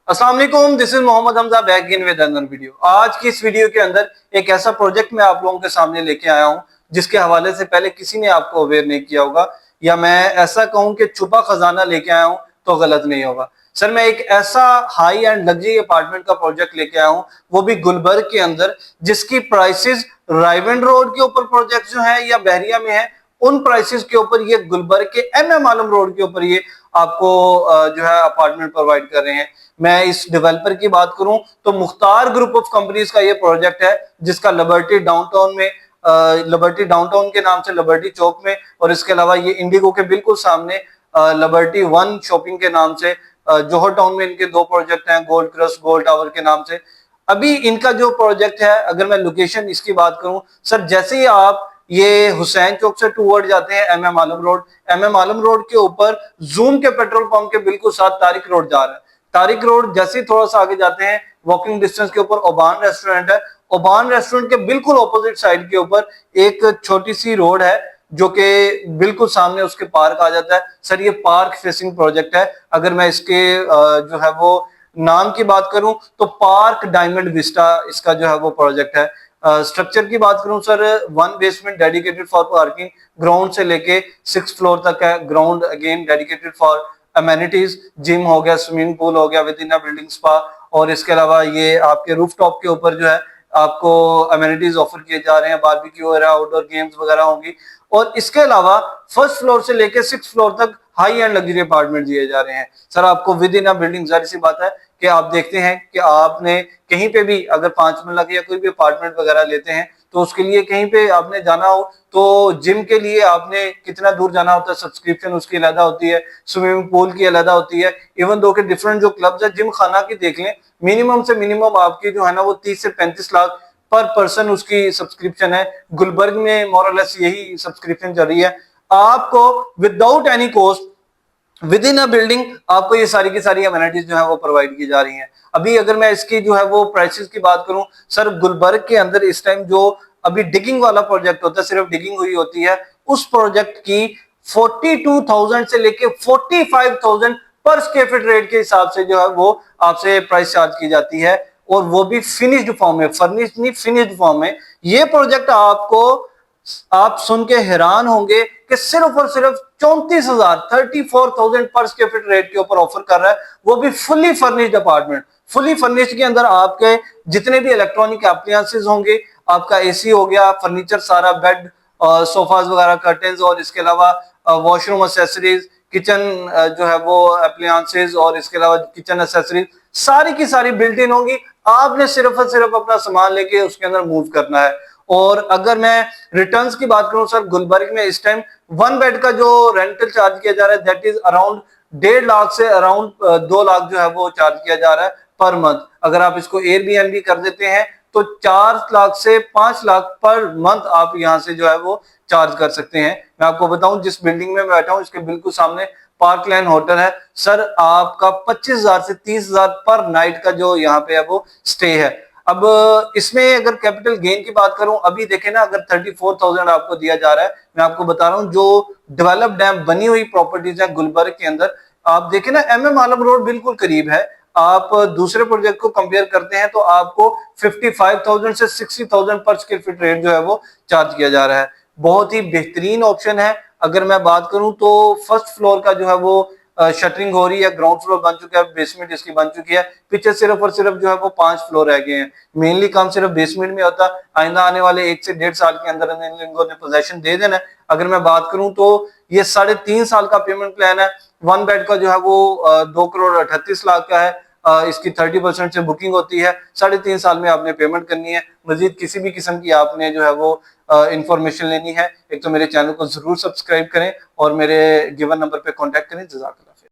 अस्सलाम वालेकुम, this is Mohammad Hamza back again with another video. आज की इस वीडियो के अंदर एक ऐसा प्रोजेक्ट मैं आप लोगों के सामने लेके आया हूं जिसके हवाले से पहले किसी ने आपको अवेयर नहीं किया होगा, या मैं ऐसा कहूं कि छुपा खजाना लेके आया हूं तो गलत नहीं होगा। सर, मैं एक ऐसा हाई एंड लग्जरी अपार्टमेंट का प्रोजेक्ट लेके आया हूं, वो भी गुलबर्ग के अंदर, जिसकी प्राइसेस रायवेंड रोड के ऊपर प्रोजेक्ट जो है या बहरिया में है, उन प्राइसेस के ऊपर ये गुलबर्ग के एम आलम रोड के ऊपर ये आपको जो है अपार्टमेंट प्रोवाइड कर रहे हैं। मैं इस डेवलपर की बात करूं तो मुख्तार ग्रुप ऑफ कंपनीज का ये प्रोजेक्ट है, जिसका लिबर्टी डाउनटाउन के नाम से लिबर्टी चौक में, और इसके अलावा ये इंडिगो के बिल्कुल सामने लिबर्टी वन शॉपिंग के नाम से जोहर टाउन में इनके दो प्रोजेक्ट हैं, गोल्ड क्रस्ट गोल्ड टावर के नाम से। अभी इनका जो प्रोजेक्ट है, अगर मैं लोकेशन इसकी बात करूं सर, जैसे ही आप ये हुसैन चौक से टूवर्ड जाते हैं एम आलम रोड के ऊपर जूम के पेट्रोल पंप के बिल्कुल साथ तारिक रोड जा रहा है। तारिक रोड जैसे ही थोड़ा सा आगे जाते हैं, वॉकिंग डिस्टेंस के ऊपर ओबान रेस्टोरेंट है। ओबान रेस्टोरेंट के बिल्कुल ऑपोजिट साइड के ऊपर एक छोटी सी रोड है जो कि बिल्कुल सामने उसके पार्क आ जाता है। सर, ये पार्क फेसिंग प्रोजेक्ट है। अगर मैं इसके जो है वो नाम की बात करूं तो पार्क डायमंड विस्टा इसका जो है वो प्रोजेक्ट है। स्ट्रक्चर की बात करूं sir, one basement dedicated for parking, ground से लेके 6th फ्लोर तक है। Ground again dedicated for amenities, gym हो गया, स्विमिंग पूल हो गया विद इन बिल्डिंग स्पा, और इसके अलावा ये आपके रूफ टॉप के ऊपर जो है आपको अमेनिटीज ऑफर किए जा रहे हैं, बारबेक्यू वगैरह, आउटडोर गेम्स वगैरह होंगी। और इसके अलावा फर्स्ट फ्लोर से लेकर 6th फ्लोर तक हाई एंड लग्जरी अपार्टमेंट दिए जा रहे हैं। सर, आपको विद इन बिल्डिंग, जाहिर सी बात है कि आप देखते हैं कि आपने कहीं पे भी अगर 5 मंजिला या कोई भी अपार्टमेंट वगैरह लेते हैं तो उसके लिए कहीं पे आपने जाना हो तो जिम के लिए आपने कितना दूर जाना होता है, सब्सक्रिप्शन उसकी अलग होती है, स्विमिंग पूल की अलग होती है। इवन दो के डिफरेंट जो क्लब्स है, जिम खाना की देख लें, मिनिमम से मिनिमम आपकी जो है ना वो 30 से 35 लाख पर पर्सन उसकी सब्सक्रिप्शन है। गुलबर्ग में मोरलेस यही सब्सक्रिप्शन चल रही है। आपको without any cost with in a building आपको ये सारी की सारी अमेनिटीज जो है वो प्रोवाइड की जा रही हैं। अभी अगर मैं इसकी जो है वो प्राइसेस की बात करूं सर, गुलबर्ग के अंदर इस टाइम जो अभी डिगिंग वाला प्रोजेक्ट होता है, सिर्फ डिगिंग हुई होती है, उस प्रोजेक्ट की 42,000 से लेके 45,000 पर स्क्वायर फीट रेट के हिसाब से जो है वो आपसे प्राइस चार्ज की जाती है, और वो भी फिनिश्ड फॉर्म में, फर्निश्ड नहीं, फिनिश्ड फॉर्म में। ये प्रोजेक्ट आपको, आप सुन के हैरान होंगे कि सिर्फ और सिर्फ 34,000 पर स्क्वायर फीट रेट के ऊपर ऑफर कर रहा है, वो भी fully furnished apartment. Fully furnished के अंदर आपके जितने भी इलेक्ट्रॉनिक एप्लायंसेस होंगे, आपका एसी हो गया, फर्नीचर सारा, बेड, सोफाज वगैरह, कर्टेन्स, और इसके अलावा वॉशरूम एक्सेसरीज, किचन जो है वो अप्लायंसेस, और इसके अलावा किचन एक्सेसरीज सारी की सारी बिल्ट इन होंगी। आपने सिर्फ और सिर्फ अपना सामान लेके उसके अंदर मूव करना है। और अगर मैं रिटर्न्स की बात करूं सर, गुलबर्ग में इस टाइम 1 बेड का जो रेंटल चार्ज किया जा रहा है, दैट इज अराउंड 1.5 लाख से अराउंड 2 लाख जो है वो चार्ज किया जा रहा है पर मंथ। अगर आप इसको एयरबीएनबी कर देते हैं तो 4 लाख से 5 लाख पर मंथ आप यहां से जो है वो चार्ज कर सकते हैं। मैं आपको बताऊं, जिस बिल्डिंग में मैं बैठा हूं इसके बिल्कुल सामने पार्क लाइन होटल है। सर, आपका 25,000 से 30,000 पर नाइट का जो यहाँ पे है वो स्टे है। अब इसमें अगर कैपिटल गेन की बात करूं, अभी देखें ना, अगर 34,000 आपको दिया जा रहा है, मैं आपको बता रहा हूं जो डेवलप्ड है, बनी हुई प्रॉपर्टीज है गुलबर्ग के अंदर, आप देखें ना, एम आलम रोड बिल्कुल करीब है। आप दूसरे प्रोजेक्ट को कंपेयर करते हैं तो आपको 55,000 से 60,000 पर स्क्वायर फीट रेट जो है वो चार्ज किया जा रहा है। बहुत ही बेहतरीन ऑप्शन है। अगर मैं बात करूं तो फर्स्ट फ्लोर का जो है वो शटरिंग हो रही है, ग्राउंड फ्लोर बन चुका है, बेसमेंट इसकी बन चुकी है, पीछे सिर्फ और सिर्फ जो है वो 5 फ्लोर रह गए हैं। मेनली काम सिर्फ बेसमेंट में होता है। आइंदा आने वाले 1 से 1.5 साल के अंदर इनको पोजेशन दे देना है। अगर मैं बात करूं तो ये 3.5 साल का पेमेंट प्लान है। 1 बेड का जो है वो 2,38,00,000 का है। इसकी 30% से बुकिंग होती है। 3.5 साल में आपने पेमेंट करनी है। मजीद किसी भी किस्म की आपने जो है वो इंफॉर्मेशन लेनी है, एक तो मेरे चैनल को जरूर सब्सक्राइब करें और मेरे गिवन नंबर पे कांटेक्ट करें। जज़ाकल्लाह।